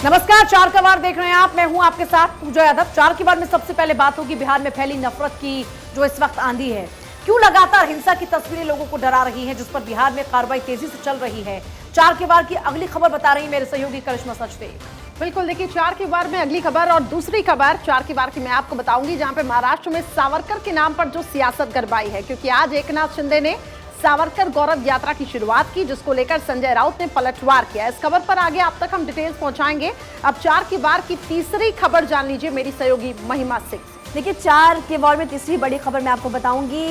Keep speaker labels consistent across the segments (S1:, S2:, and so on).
S1: नमस्कार, चार का वार देख रहे हैं आप। मैं हूं आपके साथ पूजा यादव। चार की वार में सबसे पहले बात होगी बिहार में फैली नफरत की, जो इस वक्त आंधी है। क्यों लगातार हिंसा की तस्वीरें लोगों को डरा रही हैं, जिस पर बिहार में कार्रवाई तेजी से चल रही है। चार के वार की अगली खबर बता रही मेरे सहयोगी करिश्मा सचदेव।
S2: बिल्कुल, देखिए चार की वार में अगली खबर और दूसरी खबर चार की वार की मैं आपको बताऊंगी, जहां पे महाराष्ट्र में सावरकर के नाम पर जो सियासत गरमाई है, क्योंकि आज एकनाथ शिंदे ने सावरकर गौरव यात्रा की शुरुआत की, जिसको लेकर संजय राउत ने पलटवार किया। इस खबर पर आगे आप तक हम डिटेल्स पहुंचाएंगे। अब चार की वार की तीसरी खबर जान लीजिए मेरी सहयोगी महिमा सिंह।
S3: देखिए चार के वार में तीसरी बड़ी खबर मैं आपको बताऊंगी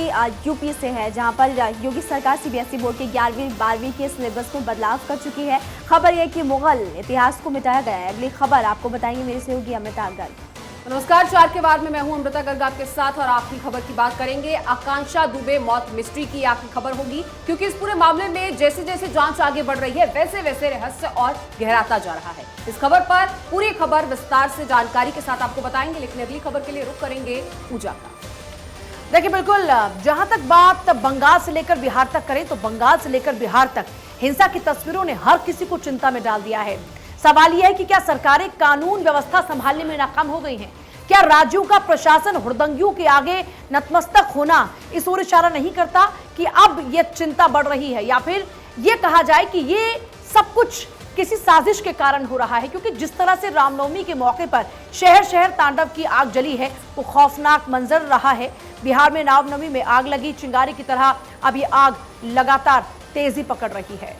S3: यूपी से है, जहां पर योगी सरकार सीबीएसई बोर्ड के 11वीं 12वीं के सिलेबस में बदलाव कर चुकी है। खबर यह कि मुगल इतिहास को मिटाया गया है। अगली खबर आपको बताएंगे मेरी सहयोगी अमृता गर्ग।
S4: नमस्कार, चार के बाद में मैं हूं अमृता गर्ग आपके साथ और आखिरी खबर की बात करेंगे। आकांक्षा दुबे मौत मिस्ट्री की आखिरी खबर होगी, क्योंकि इस पूरे मामले में जैसे जैसे जांच आगे बढ़ रही है वैसे वैसे रहस्य और गहराता जा रहा है। इस खबर पर पूरी खबर विस्तार से जानकारी के साथ आपको बताएंगे, लेकिन अगली खबर के लिए रुख करेंगे पूजा का।
S1: देखिए बिल्कुल, जहां तक बात बंगाल से लेकर बिहार तक करें तो बंगाल से लेकर बिहार तक हिंसा की तस्वीरों ने हर किसी को चिंता में डाल दिया है। सवाल यह है कि क्या सरकारें कानून व्यवस्था संभालने में नाकाम हो गई हैं? क्या राज्यों का प्रशासन हुड़दंगियों के आगे नतमस्तक होना इस ओर इशारा नहीं करता कि अब यह चिंता बढ़ रही है, या फिर यह कहा जाए कि ये सब कुछ किसी साजिश के कारण हो रहा है? क्योंकि जिस तरह से रामनवमी के मौके पर शहर शहर तांडव की आग जली है, वो खौफनाक मंजर रहा है। बिहार में रामनवमी में आग लगी चिंगारी की तरह अब ये आग लगातार तेजी पकड़ रही है।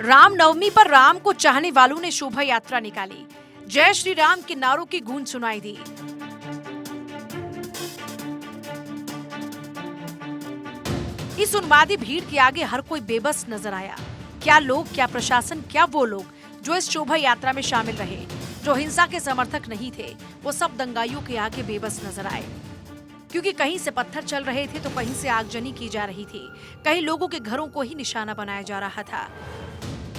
S1: रामनवमी पर राम को चाहने वालों ने शोभा यात्रा निकाली। जय श्री राम के नारों की गूंज सुनाई दी। इस उन्मादी भीड़ के आगे हर कोई बेबस नजर आया। क्या लोग, क्या प्रशासन, क्या वो लोग जो इस शोभा यात्रा में शामिल रहे, जो हिंसा के समर्थक नहीं थे, वो सब दंगाइयों के आगे बेबस नजर आए। क्योंकि कहीं से पत्थर चल रहे थे तो कहीं से आगजनी की जा रही थी, कहीं लोगों के घरों को ही निशाना बनाया जा रहा था।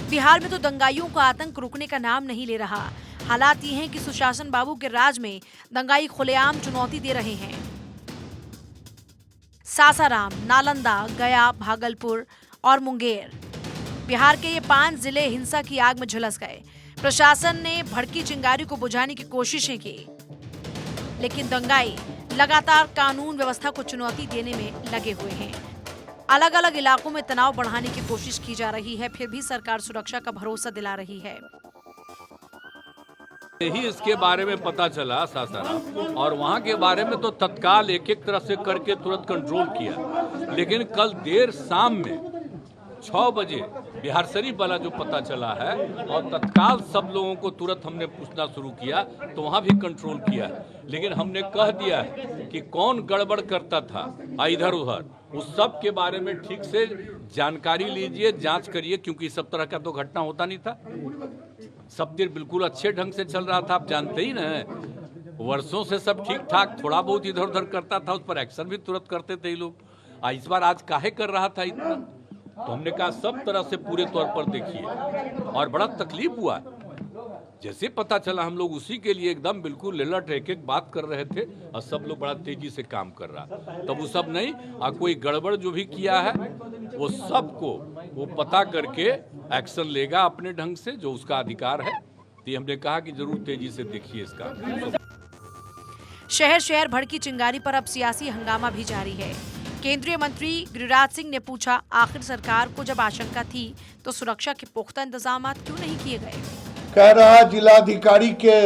S1: बिहार में तो दंगाइयों का आतंक रुकने का नाम नहीं ले रहा। हालात ये हैं कि सुशासन बाबू के राज में दंगाई खुलेआम चुनौती दे रहे हैं। सासाराम, नालंदा, गया, भागलपुर और मुंगेर, बिहार के ये 5 जिले हिंसा की आग में झुलस गए। प्रशासन ने भड़की चिंगारी को बुझाने की कोशिशें की, लेकिन दंगाई लगातार कानून व्यवस्था को चुनौती देने में लगे हुए हैं। अलग अलग इलाकों में तनाव बढ़ाने की कोशिश की जा रही है, फिर भी सरकार सुरक्षा का भरोसा दिला रही है।
S5: यही इसके बारे में पता चला सासाराम, और वहाँ के बारे में तो तत्काल एक एक तरह से करके तुरंत कंट्रोल किया। लेकिन कल देर शाम में 6 बजे बिहार शरीफ वाला जो पता चला है, और तत्काल सब लोगों को तुरंत हमने पूछना शुरू किया तो वहाँ भी कंट्रोल किया। लेकिन हमने कह दिया है कि कौन गड़बड़ करता था इधर उधर, उस सब के बारे में ठीक से जानकारी लीजिए, जांच करिए, क्योंकि सब तरह का तो घटना होता नहीं था। सब दिन बिल्कुल अच्छे ढंग से चल रहा था, आप जानते ही ना, वर्षों से सब ठीक ठाक, थोड़ा बहुत इधर उधर करता था, उस पर एक्शन भी तुरंत करते थे लोग। इस बार आज काहे कर रहा था इतना, तो हमने कहा सब तरह से पूरे तौर पर देखिए, और बड़ा तकलीफ हुआ। जैसे पता चला हम लोग उसी के लिए एकदम बिल्कुल अलर्ट एक एक बात कर रहे थे, और सब लोग बड़ा तेजी से काम कर रहा। तब वो सब नहीं, कोई गड़बड़ जो भी किया है वो सबको वो पता करके एक्शन लेगा अपने ढंग से, जो उसका अधिकार है। तो हमने कहा कि जरूर तेजी से देखिए इसका।
S1: शहर शहर भड़की चिंगारी पर अब सियासी हंगामा भी जारी है। केंद्रीय मंत्री गिरिराज सिंह ने पूछा, आखिर सरकार को जब आशंका थी तो सुरक्षा के पुख्ता इंतजाम क्यों नहीं किए गए?
S6: कह रहा जिलाधिकारी के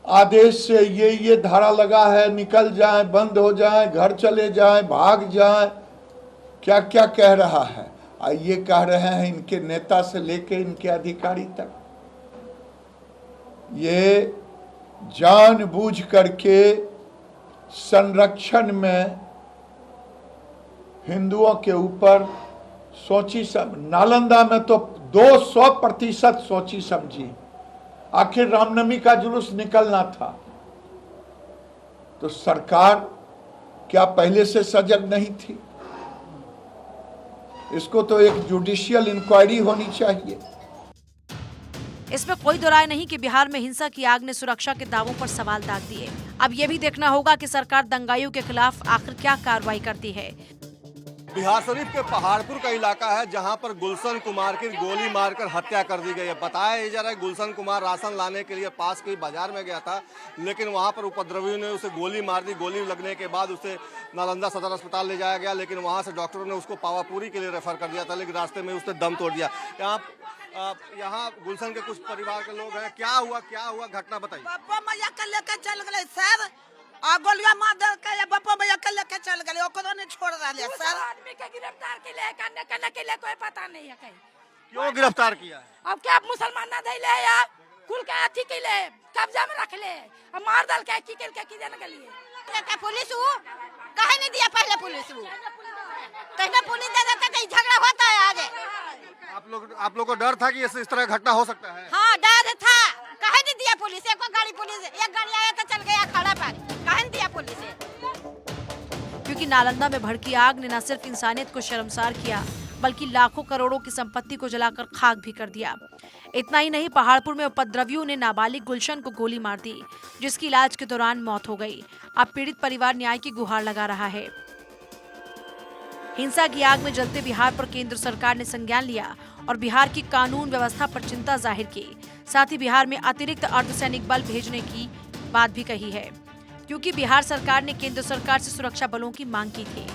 S6: आदेश से ये धारा लगा है, निकल जाए, बंद हो जाए, घर चले जाए, भाग जाए, क्या क्या कह रहा है। ये कह रहे हैं इनके नेता से लेके इनके अधिकारी तक, ये जानबूझ करके संरक्षण में हिंदुओं के ऊपर सोची सब। नालंदा में तो 200% सोची समझी। आखिर रामनवमी का जुलूस निकलना था, तो सरकार क्या पहले से सजग नहीं थी? इसको तो एक जुडिशियल इंक्वायरी होनी चाहिए।
S1: इसमें कोई दो राय नहीं कि बिहार में हिंसा की आग ने सुरक्षा के दावों पर सवाल दाग दिए। अब ये भी देखना होगा कि सरकार दंगाइयों के खिलाफ आखिर क्या कार्रवाई करती है।
S7: बिहार शरीफ के पहाड़पुर का इलाका है जहां पर गुलशन कुमार की गोली मारकर हत्या कर दी गई है। बताया जा रहा है गुलशन कुमार राशन लाने के लिए पास के बाजार में गया था, लेकिन वहां पर उपद्रवियों ने उसे गोली मार दी। गोली लगने के बाद उसे नालंदा सदर अस्पताल ले जाया गया, लेकिन वहां से डॉक्टरों ने उसको पावापुरी के लिए रेफर कर दिया था, लेकिन रास्ते में उसने दम तोड़ दिया। यहाँ गुलशन के कुछ परिवार के लोग हैं। क्या हुआ घटना बताइए।
S8: बापा मैया के लेके चल गए सर, आ गोलियां मार दे के बापा मैया के लेके चल गए, ओकरो ने छोड़ रहले सर।
S9: आदमी के गिरफ्तार के लिए करने के लिए कोई पता नहीं है कहीं।
S7: क्यों गिरफ्तार किया है?
S9: अब क्या मुसलमान ना धैले या कुल के अथी के लिए कब्जा में रख ले, अब मार डाल के की जन के लिए
S8: लेके पुलिस वो काहे नहीं दिया पहले पुलिस वो कहना पुलिस दे देता तो झगड़ा होता है आगे।
S7: आप लोग को डर था कि इस तरह घटना हो सकता है?
S8: हाँ डर था, काहे नहीं दिया पुलिस? एक गाड़ी आया तो चल गया खड़ा पर, काहे नहीं दिया पुलिस?
S1: क्योंकि नालंदा में भड़की आग ने न सिर्फ इंसानियत को शर्मसार किया बल्कि लाखों करोड़ों की संपत्ति को जलाकर खाक भी कर दिया। इतना ही नहीं, पहाड़पुर में उपद्रवियों ने नाबालिग गुलशन को गोली मार दी, जिसकी इलाज के दौरान मौत हो गई। अब पीड़ित परिवार न्याय की गुहार लगा रहा है। हिंसा की आग में जलते बिहार पर केंद्र सरकार ने संज्ञान लिया और बिहार की कानून व्यवस्था पर चिंता जाहिर की। साथ ही बिहार में अतिरिक्त अर्धसैनिक बल भेजने की बात भी कही है, क्योंकि बिहार सरकार ने केंद्र सरकार से सुरक्षा बलों की मांग की थी।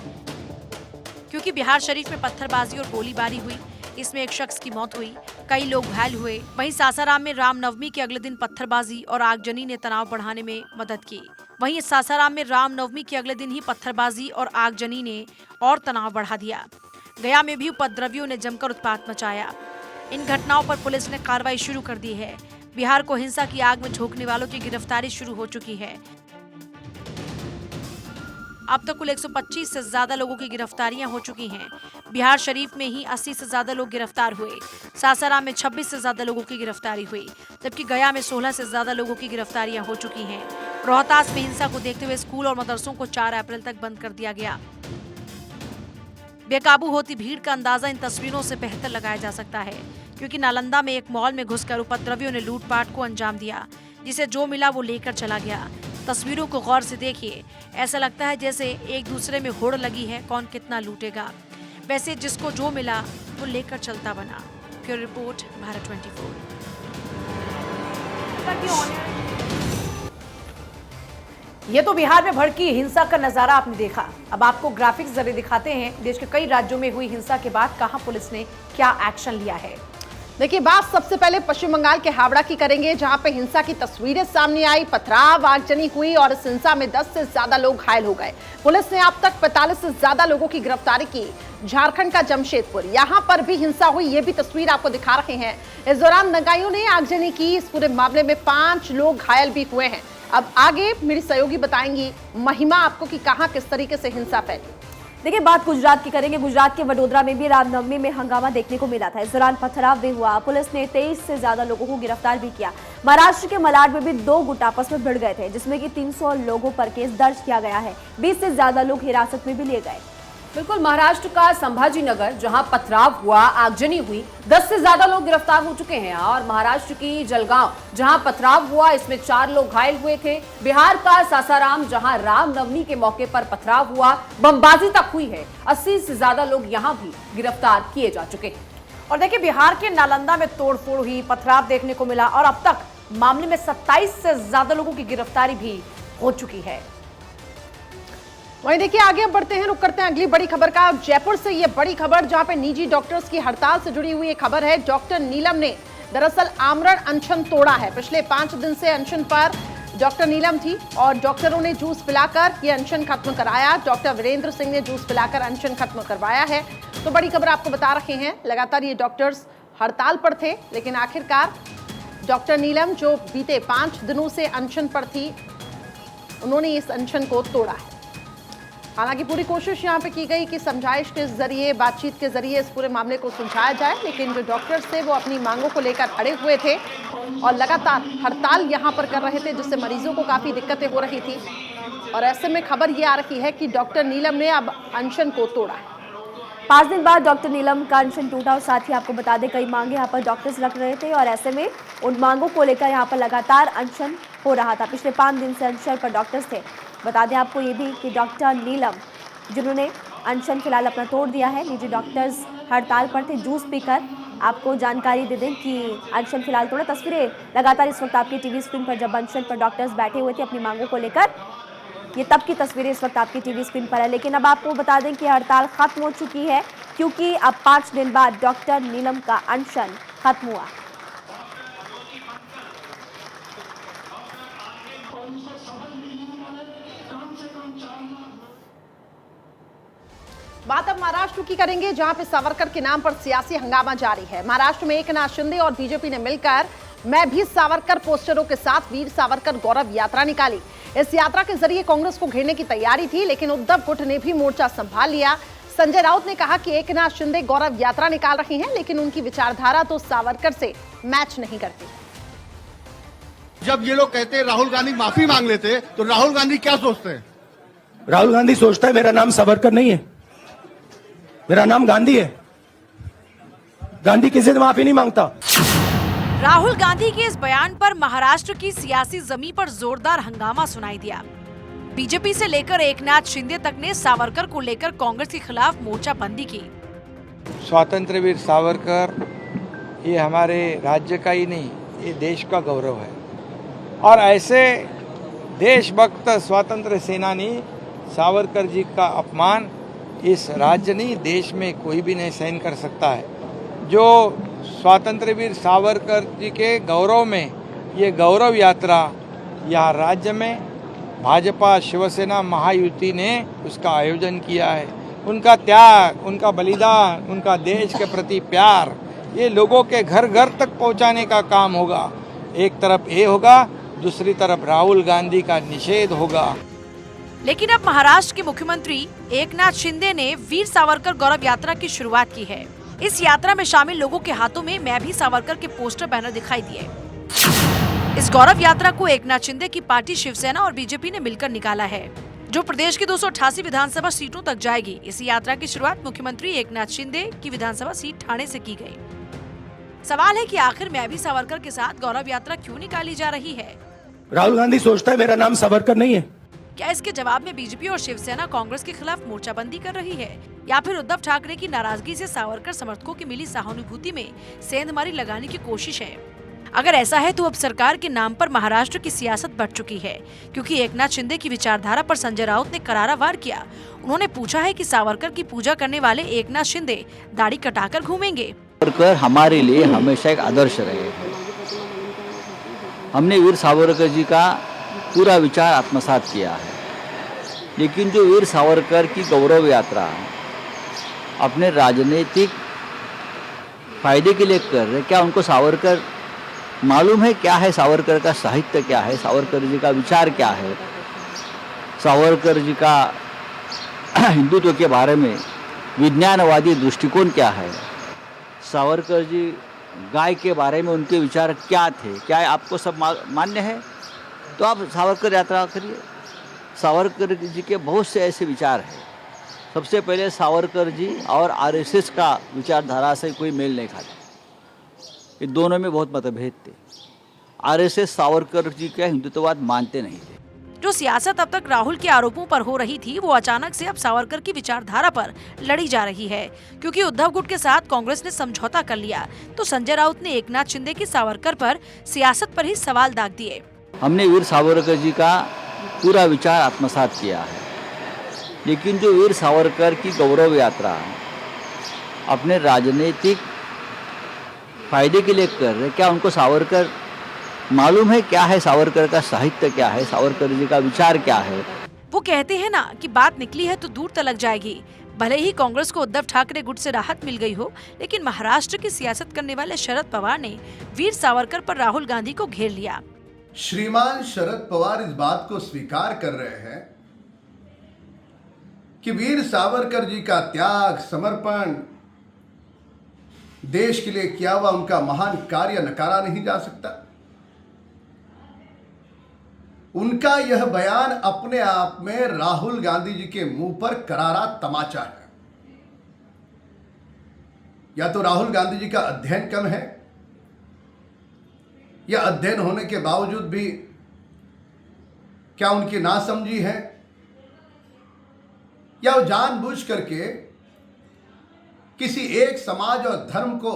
S1: क्योंकि बिहार शरीफ में पत्थरबाजी और गोलीबारी हुई, इसमें एक शख्स की मौत हुई, कई लोग घायल हुए। वहीं सासाराम में रामनवमी के अगले दिन पत्थरबाजी और आगजनी ने तनाव बढ़ाने में मदद की। वहीं सासाराम में रामनवमी के अगले दिन ही पत्थरबाजी और आगजनी ने और तनाव बढ़ा दिया। गया में भी उपद्रवियों ने जमकर उत्पात मचाया। इन घटनाओं पर पुलिस ने कार्रवाई शुरू कर दी है। बिहार को हिंसा की आग में झोंकने वालों की गिरफ्तारी शुरू हो चुकी है। अब तक कुल 125 से ज्यादा लोगों की गिरफ्तारियां हो चुकी हैं। बिहार शरीफ में ही 80 से ज्यादा लोग गिरफ्तार हुए। सासाराम में 26 से ज्यादा लोगों की गिरफ्तारी हुई, जबकि गया में 16 से ज्यादा लोगों की गिरफ्तारियां हो चुकी हैं। रोहतास में हिंसा को देखते हुए स्कूल और मदरसों को 4 अप्रैल तक बंद कर दिया गया। बेकाबू होती भीड़ का अंदाजा इन तस्वीरों से बेहतर लगाया जा सकता है, क्योंकि नालंदा में एक मॉल में घुसकर उपद्रवियों ने लूटपाट को अंजाम दिया, जिसे जो मिला वो लेकर चला गया। तस्वीरों को गौर से देखिए, ऐसा लगता है जैसे एक दूसरे में होड़ लगी है, कौन कितना लूटेगा। वैसे जिसको जो मिला वो लेकर चलता बना। Bureau report, Bharat 24। ये तो बिहार में भड़की हिंसा का नजारा आपने देखा। अब आपको ग्राफिक्स जरिए दिखाते हैं देश के कई राज्यों में हुई हिंसा के बाद कहां पुलिस ने क्या एक्शन लिया है।
S2: देखिए, बात सबसे पहले पश्चिम बंगाल के हावड़ा की करेंगे, जहां पे हिंसा की तस्वीरें सामने आई। पथराव, आगजनी हुई और इस हिंसा में 10 से ज्यादा लोग घायल हो गए। पुलिस ने अब तक 45 से ज्यादा लोगों की गिरफ्तारी की। झारखंड का जमशेदपुर, यहां पर भी हिंसा हुई, ये भी तस्वीर आपको दिखा रहे हैं। इस दौरान दंगाइयों ने आगजनी की। इस पूरे मामले में 5 लोग घायल भी हुए हैं। अब आगे मेरी सहयोगी बताएंगी महिमा आपको कि कहां किस तरीके से हिंसा फैली।
S3: देखिए, बात गुजरात की करेंगे। गुजरात के वडोदरा में भी रामनवमी में हंगामा देखने को मिला था। इस दौरान पथराव भी हुआ। पुलिस ने 23 से ज्यादा लोगों को गिरफ्तार भी किया। महाराष्ट्र के मलाड में भी 2 गुट आपस में भिड़ गए थे, जिसमें कि 300 लोगों पर केस दर्ज किया गया है। 20 से ज्यादा लोग हिरासत में भी लिए गए।
S4: बिल्कुल, महाराष्ट्र का संभाजी नगर जहां पथराव हुआ, आगजनी हुई, 10 से ज्यादा लोग गिरफ्तार हो चुके हैं। और महाराष्ट्र की जलगांव जहां पथराव हुआ, इसमें 4 लोग घायल हुए थे। बिहार का सासाराम जहां रामनवमी के मौके पर पथराव हुआ, बमबाजी तक हुई है, 80 से ज्यादा लोग यहां भी गिरफ्तार किए जा चुके हैं।
S1: और देखिए, बिहार के नालंदा में तोड़फोड़ हुई, पथराव देखने को मिला और अब तक मामले में 27 से ज्यादा लोगों की गिरफ्तारी भी हो चुकी है।
S2: वहीं देखिए, आगे हम बढ़ते हैं, रुक करते हैं अगली बड़ी खबर का। जयपुर से ये बड़ी खबर, जहां पे निजी डॉक्टर्स की हड़ताल से जुड़ी हुई एक खबर है। डॉक्टर नीलम ने दरअसल आमरण अनशन तोड़ा है। पिछले 5 दिन से अनशन पर डॉक्टर नीलम थी और डॉक्टरों ने जूस पिलाकर ये अनशन खत्म कराया। डॉक्टर वीरेंद्र सिंह ने जूस पिलाकर अनशन खत्म करवाया है। तो बड़ी खबर आपको बता रहे हैं, लगातार ये डॉक्टर्स हड़ताल पर थे, लेकिन आखिरकार डॉक्टर नीलम जो बीते 5 दिनों से अनशन पर थी, उन्होंने इस अनशन को तोड़ा है। हालांकि पूरी कोशिश यहाँ पे की गई कि समझाइश के जरिए, बातचीत के जरिए इस पूरे मामले को सुलझाया जाए, लेकिन जो डॉक्टर्स थे वो अपनी मांगों को लेकर अड़े हुए थे और लगातार हड़ताल यहाँ पर कर रहे थे, जिससे मरीजों को काफ़ी दिक्कतें हो रही थी। और ऐसे में खबर ये आ रही है कि डॉक्टर नीलम ने अब अनशन को तोड़ा है।
S3: 5 दिन बाद डॉक्टर नीलम का अनशन टूटा और साथ ही आपको बता दें कई मांगे यहाँ पर डॉक्टर्स रख रहे थे और ऐसे में उन मांगों को लेकर यहाँ पर लगातार अनशन हो रहा था। पिछले 5 दिन से अनशन पर डॉक्टर्स थे। बता दें आपको ये भी कि डॉक्टर नीलम जिन्होंने अनशन फिलहाल अपना तोड़ दिया है, निजी डॉक्टर्स हड़ताल पर थे जूस पीकर। आपको जानकारी दे दें कि अनशन फिलहाल तोड़ा। तस्वीरें लगातार इस वक्त आपकी टीवी स्क्रीन पर जब अनशन पर डॉक्टर्स बैठे हुए थे अपनी मांगों को लेकर, ये तब की तस्वीरें इस वक्त आपकी टीवी स्क्रीन पर है। लेकिन अब आपको बता दें कि हड़ताल खत्म हो चुकी है, क्योंकि अब 5 दिन बाद डॉक्टर नीलम का अनशन खत्म हुआ।
S2: बात अब महाराष्ट्र की करेंगे, जहां पे सावरकर के नाम पर सियासी हंगामा जारी है। महाराष्ट्र में एकनाथ शिंदे और बीजेपी ने मिलकर मैं भी सावरकर पोस्टरों के साथ वीर सावरकर गौरव यात्रा निकाली। इस यात्रा के जरिए कांग्रेस को घेरने की तैयारी थी, लेकिन उद्धव गुट ने भी मोर्चा संभाल लिया। संजय राउत ने कहा कि एकनाथ शिंदे गौरव यात्रा निकाल रही हैं, लेकिन उनकी विचारधारा तो सावरकर से मैच नहीं करती।
S10: जब ये लोग कहते हैं राहुल गांधी माफी मांग लेते, तो राहुल गांधी क्या सोचते हैं?
S11: राहुल गांधी सोचता है मेरा नाम सावरकर नहीं है, मेरा नाम गांधी है। गांधी किसी से माफी नहीं मांगता।
S1: राहुल गांधी के इस बयान पर महाराष्ट्र की सियासी जमीन पर जोरदार हंगामा सुनाई दिया। बीजेपी से लेकर एकनाथ शिंदे तक ने सावरकर को लेकर कांग्रेस के खिलाफ मोर्चाबंदी की।
S12: स्वातंत्र्यवीर सावरकर ये हमारे राज्य का ही नहीं, ये देश का गौरव है। और ऐसे देशभक्त स्वतंत्र सेनानी सावरकर जी का अपमान इस राज्य नहीं, देश में कोई भी नहीं सहन कर सकता है। जो स्वातंत्र्यवीर सावरकर जी के गौरव में ये गौरव यात्रा यहाँ राज्य में भाजपा शिवसेना महायुति ने उसका आयोजन किया है। उनका त्याग, उनका बलिदान, उनका देश के प्रति प्यार, ये लोगों के घर घर तक पहुँचाने का काम होगा। एक तरफ ये होगा, दूसरी तरफ राहुल गांधी का निषेध होगा।
S1: लेकिन अब महाराष्ट्र के मुख्यमंत्री एकनाथ शिंदे ने वीर सावरकर गौरव यात्रा की शुरुआत की है। इस यात्रा में शामिल लोगों के हाथों में मैं भी सावरकर के पोस्टर बैनर दिखाई दिए। इस गौरव यात्रा को एकनाथ शिंदे की पार्टी शिवसेना और बीजेपी ने मिलकर निकाला है, जो प्रदेश की 288 विधानसभा सीटों तक जाएगी। इस यात्रा की शुरुआत मुख्यमंत्री एकनाथ शिंदे की विधानसभा सीट ठाणे से की गई। सवाल है कि आखिर मैं भी सावरकर के साथ गौरव यात्रा क्यों निकाली जा रही है?
S11: राहुल गांधी सोचता है मेरा नाम सावरकर नहीं है।
S1: क्या इसके जवाब में बीजेपी और शिवसेना कांग्रेस के खिलाफ मोर्चाबंदी कर रही है, या फिर उद्धव ठाकरे की नाराजगी से सावरकर समर्थकों की मिली सहानुभूति में सेंधमारी लगाने की कोशिश है? अगर ऐसा है तो अब सरकार के नाम पर महाराष्ट्र की सियासत बढ़ चुकी है, क्योंकि एकनाथ शिंदे की विचारधारा पर संजय राउत ने करारा वार किया। उन्होंने पूछा है कि सावरकर की पूजा करने वाले एकनाथ शिंदे दाढ़ी कटाकर घूमेंगे?
S13: सावरकर हमारे लिए हमेशा एक आदर्श रहे हैं। हमने वीर सावरकर जी का पूरा विचार आत्मसात किया है, लेकिन जो वीर सावरकर की गौरव यात्रा अपने राजनीतिक फायदे के लिए कर रहे, क्या उनको सावरकर मालूम है क्या है? सावरकर का साहित्य क्या है? सावरकर जी का विचार क्या है? सावरकर जी का हिंदुत्व के बारे में विज्ञानवादी दृष्टिकोण क्या है? सावरकर जी गाय के बारे में उनके विचार क्या थे? क्या आपको सब मान्य है? तो आप सावरकर यात्रा करिए। सावरकर जी के बहुत से ऐसे विचार हैं। सबसे पहले सावरकर जी और आरएसएस का विचारधारा से कोई मेल नहीं खाता। ये दोनों में बहुत मतभेद थे। आरएसएस सावरकर जी का हिंदुत्ववाद मानते नहीं थे।
S1: जो सियासत अब तक राहुल के आरोपों पर हो रही थी, वो अचानक से अब सावरकर की विचारधारा पर लड़ी जा रही है, क्योंकि उद्धव गुट के साथ कांग्रेस ने समझौता कर लिया। तो संजय राउत ने एकनाथ शिंदे की सावरकर पर सियासत पर ही सवाल दाग दिए।
S13: हमने वीर सावरकर जी का पूरा विचार आत्मसात किया है, लेकिन जो वीर सावरकर की गौरव यात्रा अपने राजनीतिक फायदे के लिए कर रहे, क्या उनको सावरकर मालूम है क्या है? सावरकर का साहित्य क्या है? सावरकर जी का विचार क्या है?
S1: वो कहते हैं ना कि बात निकली है तो दूर तलक जाएगी। भले ही कांग्रेस को उद्धव ठाकरे गुट से राहत मिल गई हो, लेकिन महाराष्ट्र की सियासत करने वाले शरद पवार ने वीर सावरकर पर राहुल गांधी को घेर लिया।
S10: श्रीमान शरद पवार इस बात को स्वीकार कर रहे हैं कि वीर सावरकर जी का त्याग, समर्पण, देश के लिए किया हुआ उनका महान कार्य नकारा नहीं जा सकता। उनका यह बयान अपने आप में राहुल गांधी जी के मुंह पर करारा तमाचा है। या तो राहुल गांधी जी का अध्ययन कम है, या अध्ययन होने के बावजूद भी क्या उनकी नासमझी है, या वो जानबूझ करके किसी एक समाज और धर्म को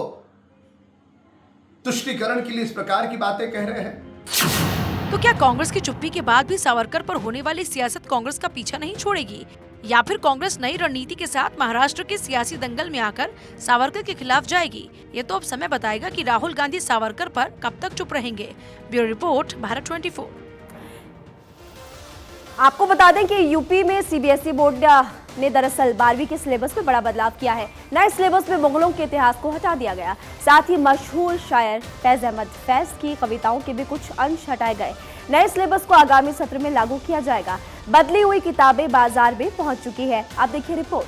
S10: तुष्टीकरण के लिए इस प्रकार की बातें कह रहे हैं।
S1: तो क्या कांग्रेस की चुप्पी के बाद भी सावरकर पर होने वाली सियासत कांग्रेस का पीछा नहीं छोड़ेगी, या फिर कांग्रेस नई रणनीति के साथ महाराष्ट्र के सियासी दंगल में आकर सावरकर के खिलाफ जाएगी? ये तो अब समय बताएगा कि राहुल गांधी सावरकर पर कब तक चुप रहेंगे। Bureau report, Bharat 24।
S3: आपको बता दें कि यूपी में सीबीएसई बोर्ड ने दरअसल 12वीं के सिलेबस में बड़ा बदलाव किया है। नए सिलेबस में मुगलों के इतिहास को हटा दिया गया। साथ ही मशहूर शायर फैज अहमद फैज की कविताओं के भी कुछ अंश हटाए गए। नए सिलेबस को आगामी सत्र में लागू किया जाएगा। बदली हुई किताबें बाजार में पहुंच चुकी है। आप देखिए रिपोर्ट।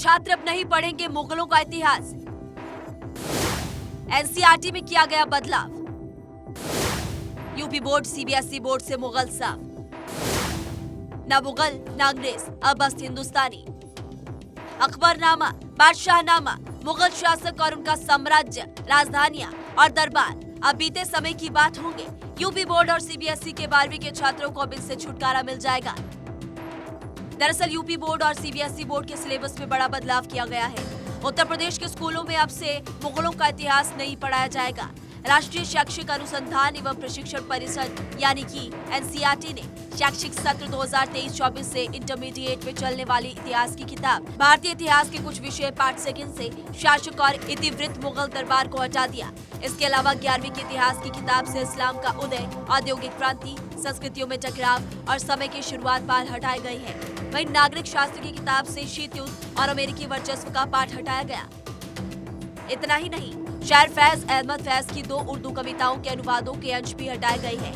S14: छात्र अब नहीं पढ़ेंगे मुगलों का इतिहास। एनसीईआरटी में किया गया बदलाव। यूपी बोर्ड सीबीएसई बोर्ड से मुगल साफ। न मुगल न अंग्रेज, अब बस हिंदुस्तानी। अकबरनामा, बादशाहनामा, मुगल शासक और उनका साम्राज्य, राजधानियां और दरबार अब बीते समय की बात होंगे। यूपी बोर्ड और सीबीएसई के 12वीं के छात्रों को अब इनसे छुटकारा मिल जाएगा। दरअसल यूपी बोर्ड और सीबीएसई बोर्ड के सिलेबस में बड़ा बदलाव किया गया है। उत्तर प्रदेश के स्कूलों में अब से मुगलों का इतिहास नहीं पढ़ाया जाएगा। राष्ट्रीय शैक्षिक अनुसंधान एवं प्रशिक्षण परिषद यानी कि एनसीईआरटी ने शैक्षिक सत्र 2023-24 से इंटरमीडिएट में चलने वाली इतिहास की किताब भारतीय इतिहास के कुछ विषय पाठ सेकंड से शासक और इतिवृत्त मुगल दरबार को हटा दिया। इसके अलावा 11वीं के इतिहास की किताब से इस्लाम का उदय, औद्योगिक क्रांति, संस्कृतियों में टकराव और समय की शुरुआत पाठ हटाए गए हैं। वहीं नागरिक शास्त्र की किताब से शीत युद्ध और अमेरिकी वर्चस्व का पाठ हटाया गया। इतना ही नहीं, शायर फैज अहमद फैज की 2 उर्दू कविताओं के अनुवादों के अंश भी हटाए गए हैं।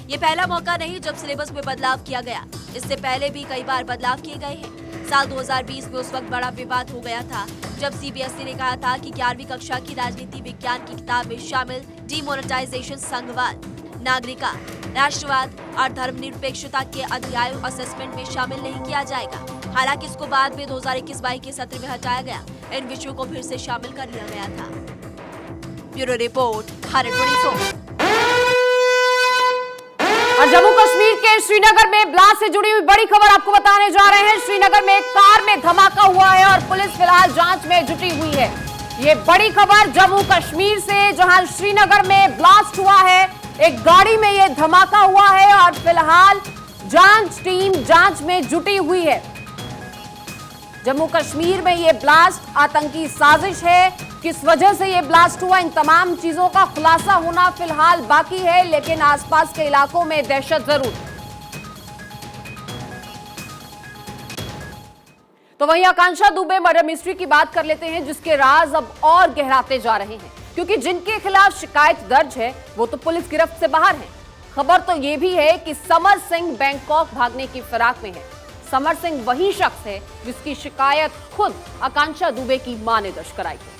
S14: ये पहला मौका नहीं जब सिलेबस में बदलाव किया गया। इससे पहले भी कई बार बदलाव किए गए हैं। साल 2020 में उस वक्त बड़ा विवाद हो गया था जब सीबीएसई ने कहा था कि 11वीं कक्षा की राजनीति विज्ञान की किताब में शामिल डीमोनेटाइजेशन, संघवाद, नागरिका, राष्ट्रवाद और धर्मनिरपेक्षता के अध्यायों असेसमेंट में शामिल नहीं किया जाएगा। हालांकि इसको बाद में 2021-22 के सत्र में हटाया गया। इन विषयों को फिर से शामिल कर लिया गया था। Bureau report, Bharat 24।
S4: और जम्मू कश्मीर के श्रीनगर में ब्लास्ट से जुड़ी हुई बड़ी खबर आपको बताने जा रहे हैं। श्रीनगर में एक कार में धमाका हुआ है और पुलिस फिलहाल जांच में जुटी हुई है। ये बड़ी खबर जम्मू कश्मीर से, जहां श्रीनगर में ब्लास्ट हुआ है, एक गाड़ी में ये धमाका हुआ है और फिलहाल जांच टीम जांच में जुटी हुई है। जम्मू कश्मीर में ये ब्लास्ट आतंकी साजिश है। किस वजह से ये ब्लास्ट हुआ, इन तमाम चीजों का खुलासा होना फिलहाल बाकी है, लेकिन आसपास के इलाकों में दहशत जरूर। तो वहीं आकांक्षा दुबे मर्डर मिस्ट्री की बात कर लेते हैं, जिसके राज अब और गहराते जा रहे हैं, क्योंकि जिनके खिलाफ शिकायत दर्ज है वो तो पुलिस गिरफ्त से बाहर है। खबर तो ये भी है कि समर सिंह बैंकॉक भागने की फिराक में है। समर सिंह वही शख्स है जिसकी शिकायत खुद आकांक्षा दुबे की मां ने दर्ज कराई है।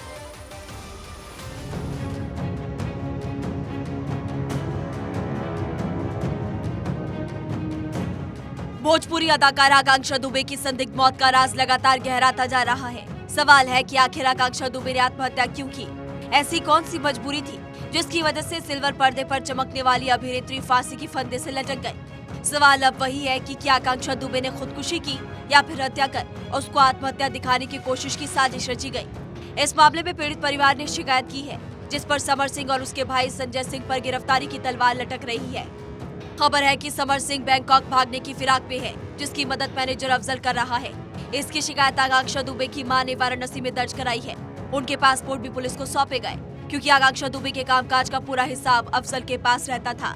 S14: भोजपुरी अदाकारा आकांक्षा दुबे की संदिग्ध मौत का राज लगातार गहराता जा रहा है। सवाल है कि आखिर आकांक्षा दुबे ने आत्महत्या क्यों की? ऐसी कौन सी मजबूरी थी जिसकी वजह से सिल्वर पर्दे पर चमकने वाली अभिनेत्री फांसी की फंदे से लटक गई? सवाल अब वही है कि क्या आकांक्षा दुबे ने खुदकुशी की या फिर हत्या कर उसको आत्महत्या दिखाने की कोशिश की साजिश रची गई। इस मामले में पीड़ित परिवार ने शिकायत की है, जिस पर समर सिंह और उसके भाई संजय सिंह पर गिरफ्तारी की तलवार लटक रही है। खबर है कि समर सिंह बैंकॉक भागने की फिराक में है, जिसकी मदद मैनेजर अफजल कर रहा है। इसकी शिकायत आकांक्षा दुबे की मां ने वाराणसी में दर्ज कराई है। उनके पासपोर्ट भी पुलिस को सौंपे गए, क्योंकि आकांक्षा दुबे के कामकाज का पूरा हिसाब अफजल के पास रहता था।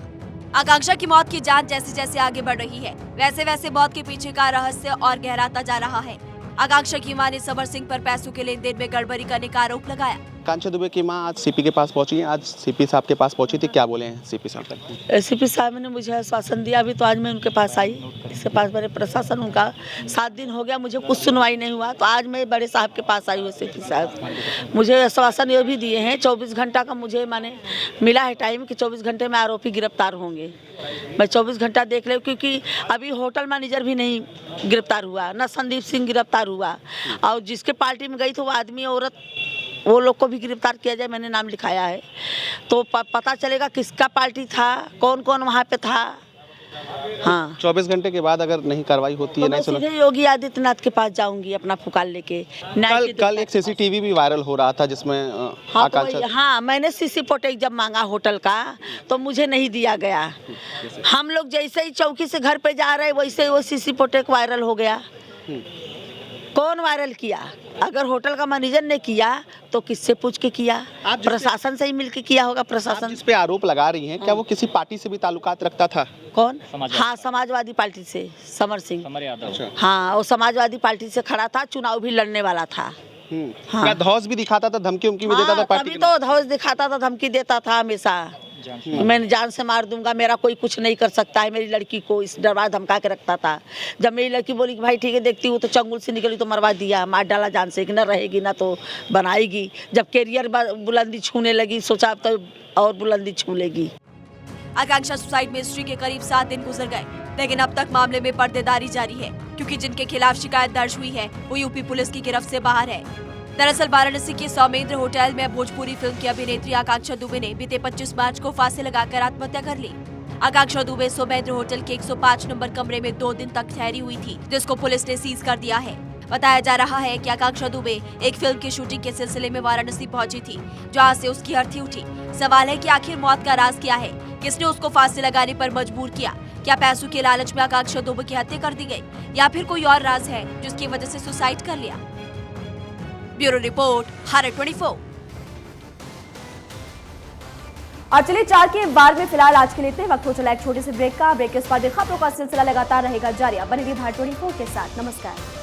S14: आकांक्षा की मौत की जांच जैसे जैसे आगे बढ़ रही है, वैसे वैसे मौत के पीछे का रहस्य और गहराता जा रहा है। आकांक्षा की मां ने समर सिंह पर पैसों के लेन देन में गड़बड़ी करने का आरोप लगाया।
S15: आकांक्षा दुबे की मां आज सीपी के पास पहुंची हैं, आज सीपी साहब के पास पहुंची थी, क्या बोले हैं सीपी साहब तक?
S9: सीपी साहब ने मुझे आश्वासन दिया, अभी तो आज मैं उनके पास आई, इसके पास मेरे प्रशासन उनका 7 दिन हो गया, मुझे कुछ सुनवाई नहीं हुआ, तो आज मैं बड़े साहब के पास आई हूँ। सीपी साहब मुझे आश्वासन ये भी दिए हैं 24 घंटा का मुझे माने मिला है टाइम कि 24 घंटे में आरोपी गिरफ्तार होंगे। मैं 24 घंटा देख ले, क्योंकि अभी होटल मैनेजर भी नहीं गिरफ्तार हुआ, ना संदीप सिंह गिरफ्तार हुआ, और जिसके पार्टी में गई तो वो आदमी औरत वो लोग को भी गिरफ्तार किया जाए, मैंने नाम लिखाया है, तो पता चलेगा किसका पार्टी था, कौन कौन वहाँ पे था। हाँ, 24 घंटे के बाद अगर नहीं कार्रवाई होती है, नहीं सुनो, सीधे योगी आदित्यनाथ के पास जाऊंगी अपना फुकाल लेके। कल एक सीसीटीवी भी वायरल हो रहा था जिसमें आकांक्षा, हाँ मैंने सीसी फोटेज जब मांगा होटल का तो मुझे नहीं दिया गया। हम लोग जैसे ही चौकी से घर पे जा रहे वैसे ही वो सीसी फोटेज वायरल हो गया। कौन वायरल किया? अगर होटल का मैनेजर ने किया तो किससे पूछ के किया? प्रशासन से ही मिलके किया होगा। प्रशासन
S15: जिस पे आरोप लगा रही हैं, क्या वो किसी पार्टी से भी ताल्लुकात रखता था?
S9: कौन? हाँ, समाजवादी पार्टी से समर सिंह। हाँ, वो समाजवादी पार्टी से खड़ा था, चुनाव भी लड़ने वाला था।
S15: हाँ। क्या धौस भी दिखाता था, धमकी उमकी भी देता था पार्टी?
S9: तभी तो धौस दिखाता था, धमकी देता था हमेशा। मैंने जान से मार दूंगा, मेरा कोई कुछ नहीं कर सकता है, मेरी लड़की को इस डरवा धमका के रखता था। जब मेरी लड़की बोली कि भाई ठीक है देखती हूँ, तो चंगुल से निकली तो मरवा दिया, मार डाला जान से कि न रहेगी ना तो बनाएगी। जब कैरियर बुलंदी छूने लगी, सोचा अब तो और बुलंदी छू लेगी।
S14: आकांक्षा सुसाइड मिस्ट्री के करीब 7 दिन गुजर गए, लेकिन अब तक मामले में पर्देदारी जारी है, क्योंकि जिनके खिलाफ शिकायत दर्ज हुई है वो यूपी पुलिस की गिरफ्त से बाहर है। दरअसल वाराणसी के सौमेंद्र होटल में भोजपुरी फिल्म की अभिनेत्री आकांक्षा दुबे ने बीते 25 मार्च को फांसी लगाकर आत्महत्या कर ली। आकांक्षा दुबे सौमेंद्र होटल के 105 नंबर कमरे में 2 दिन तक ठहरी हुई थी, जिसको पुलिस ने सीज कर दिया है। बताया जा रहा है कि आकांक्षा दुबे एक फिल्म की शूटिंग के सिलसिले में वाराणसी पहुंची थी, जहां से उसकी अर्थी उठी। सवाल है कि आखिर मौत का राज क्या है? किसने उसको फांसी लगाने पर मजबूर किया? क्या पैसों के लालच में आकांक्षा दुबे की हत्या कर दी गई, या फिर कोई और राज है जिसकी वजह से सुसाइड कर लिया? Bureau report, Bharat 24।
S3: और चलिए 4 के बार में फिलहाल आज के लिए इतने वक्त हो चला एक छोटे से ब्रेक का। ब्रेक के बाद खबरों का सिलसिला लगातार रहेगा जारी। बने रहिए भारत 24 के साथ। नमस्कार।